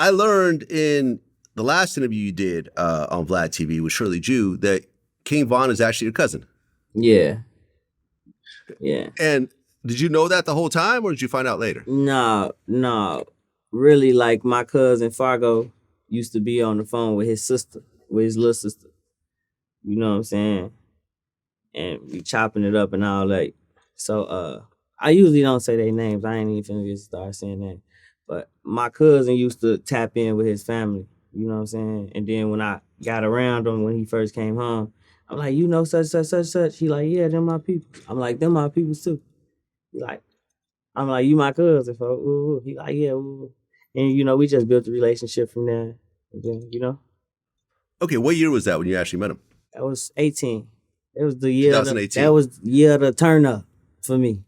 I learned in the last interview you did on Vlad TV with Shirley Jew that King Von is actually your cousin. Yeah. And did you know that the whole time, or did you find out later? No. Really, like my cousin Fargo used to be on the phone with his sister, with his little sister. You know what I'm saying? And we chopping it up and all that. So I usually don't say their names. I ain't even finna start saying that. But my cousin used to tap in with his family. You know what I'm saying? And then when I got around him when he first came home, I'm like, you know, such. He like, yeah, them my people. I'm like, them my people too. He like, I'm like, you my cousin, folks. Ooh, ooh. He like, yeah, ooh. And you know, we just built a relationship from there. And then, you know. Okay, what year was that when you actually met him? I was 18. It was the year 2018. That was the year of the turn up for me.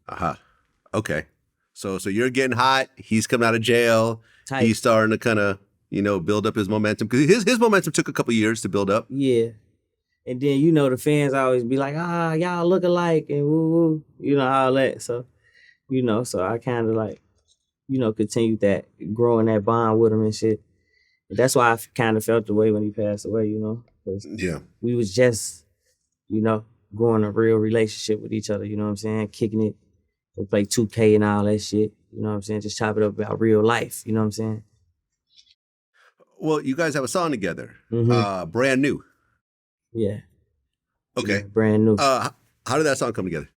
Okay. So you're getting hot. He's coming out of jail. Tight. He's starting to kind of, build up his momentum, because his momentum took a couple years to build up. Yeah. And then, you know, the fans always be like, y'all look alike and woo woo, you know, all that. So, you know, so I kind of like, you know, continued that, growing that bond with him and shit. And that's why I kind of felt the way when he passed away, you know. Yeah. We was just, you know, growing a real relationship with each other, you know what I'm saying? Kicking it. We play 2K and all that shit, you know what I'm saying? Just chop it up about real life, you know what I'm saying? Well, you guys have a song together, Brand New. Yeah. Okay. Yeah, Brand New. How did that song come together?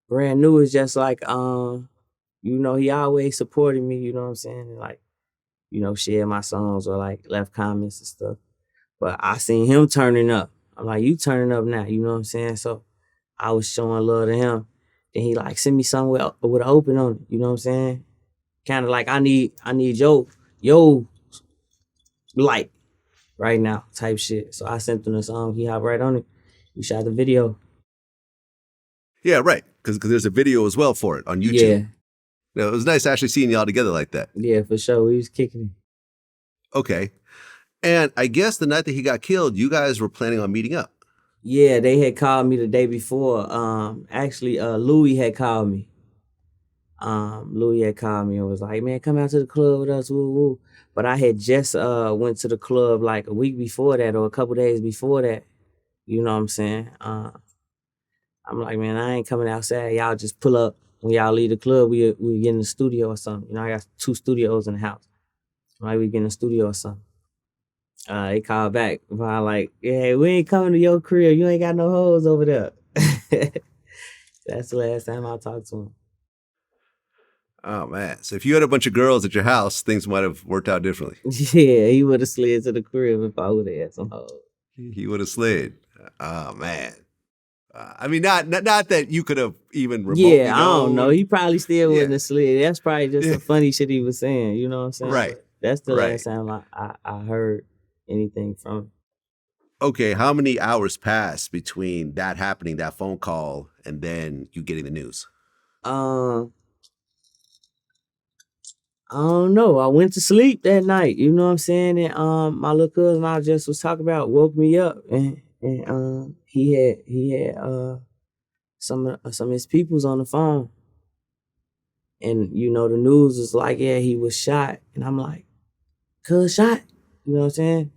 Brand New is just like, you know, he always supported me, you know what I'm saying? And like, you know, share my songs or like left comments and stuff. But I seen him turning up. I'm like, you turning up now, you know what I'm saying? So I was showing love to him. Then he like, send me something with an open on it, you know what I'm saying? Kind of like, I need yo light right now type shit. So I sent him the song. He hopped right on it. We shot the video. Yeah, right. Because there's a video as well for it on YouTube. Yeah. It was nice actually seeing y'all together like that. Yeah, for sure. We was kicking it. Okay. And I guess the night that he got killed, you guys were planning on meeting up. Yeah, they had called me the day before. Actually, Louis had called me. Louis had called me and was like, man, come out to the club with us, woo woo. But I had just went to the club like a week before that or a couple days before that. You know what I'm saying? I'm like, man, I ain't coming outside. Y'all just pull up when y'all leave the club. We get in the studio or something. You know, I got 2 studios in the house. Like we get in the studio or something. They called back. By like, yeah, we ain't coming to your crib. You ain't got no hoes over there. That's the last time I talked to him. Oh, man. So if you had a bunch of girls at your house, things might have worked out differently. Yeah, he would have slid to the crib if I would have had some hoes. He would have slid. Oh, man. I mean, not that you could have even remotely Yeah, I don't know. He probably still wouldn't have slid. That's probably just the funny shit he was saying. You know what I'm saying? Right. But that's the last time I heard anything from him. Okay, how many hours passed between that happening, that phone call, and then you getting the news? I don't know. I went to sleep that night. You know what I'm saying? And my little cousin I just was talking about woke me up, and he had some of his peoples on the phone, and you know the news was like, yeah, he was shot, and I'm like, cuz shot. You know what I'm saying?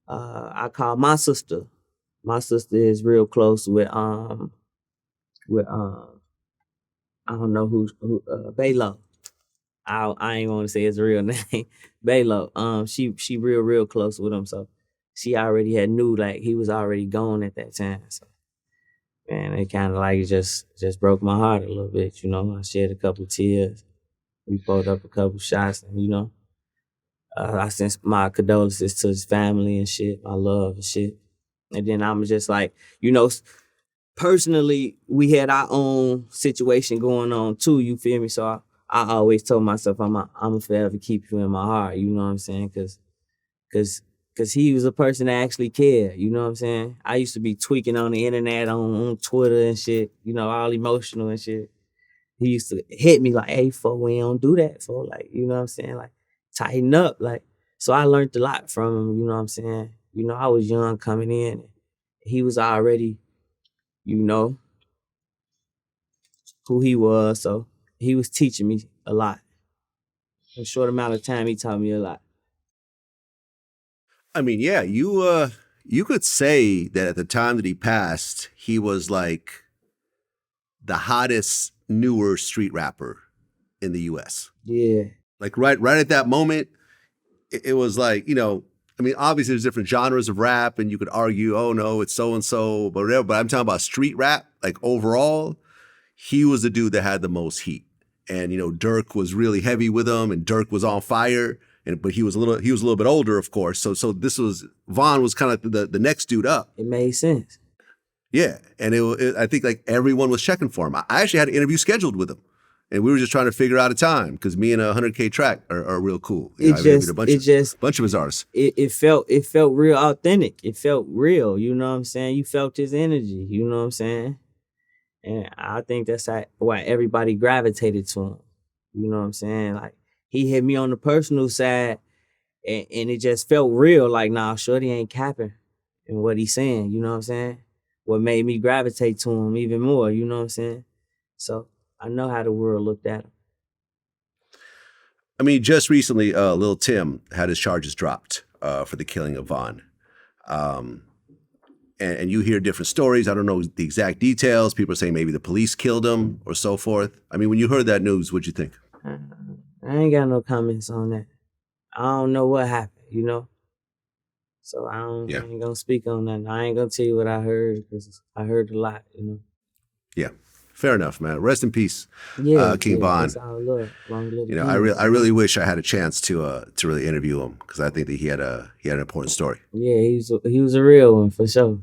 I called my sister. My sister is real close with I don't know who Baylo. I ain't want to say his real name, Baylo. She real close with him, so she already had knew like he was already gone at that time. So, man, it kind of like just broke my heart a little bit. You know, I shed a couple tears. We pulled up a couple shots, and you know, I sent my condolences to his family and shit, my love and shit. And then I'm just like, you know, personally, we had our own situation going on too. You feel me? So I always told myself I'm forever keep you in my heart. You know what I'm saying? Cause he was a person that actually cared. You know what I'm saying? I used to be tweaking on the internet, on Twitter and shit. You know, all emotional and shit. He used to hit me like, "Hey, we don't do that, like, you know what I'm saying? Like, tighten up, like." So I learned a lot from him. You know what I'm saying? You know, I was young coming in. He was already, you know, who he was. So he was teaching me a lot. In a short amount of time, he taught me a lot. I mean, yeah, you could say that at the time that he passed, he was like the hottest newer street rapper in the US. Yeah. Like right at that moment, it was like, I mean, obviously there's different genres of rap and you could argue, oh no, it's so and so, but whatever. But I'm talking about street rap, like overall, he was the dude that had the most heat. And Dirk was really heavy with him, and Dirk was on fire. But he was a little bit older, of course. So Von was kind of the next dude up. It made sense. Yeah, and I think like everyone was checking for him. I actually had an interview scheduled with him, and we were just trying to figure out a time because me and 100K Track are real cool. I've interviewed a bunch of his artists. It felt real authentic. It felt real. You know what I'm saying? You felt his energy. You know what I'm saying? And I think that's why everybody gravitated to him. You know what I'm saying? Like, he hit me on the personal side, and it just felt real. Like, nah, shorty ain't capping in what he's saying. You know what I'm saying? What made me gravitate to him even more. You know what I'm saying? So I know how the world looked at him. I mean, just recently, Lul Tim had his charges dropped for the killing of Von. And you hear different stories. I don't know the exact details. People are saying maybe the police killed him or so forth. I mean, when you heard that news, what'd you think? I ain't got no comments on that. I don't know what happened, So I ain't gonna speak on that. I ain't gonna tell you what I heard because I heard a lot, Yeah, fair enough, man. Rest in peace, King Von. Long live I really wish I had a chance to really interview him because I think that he had an important story. Yeah, he was a real one for sure.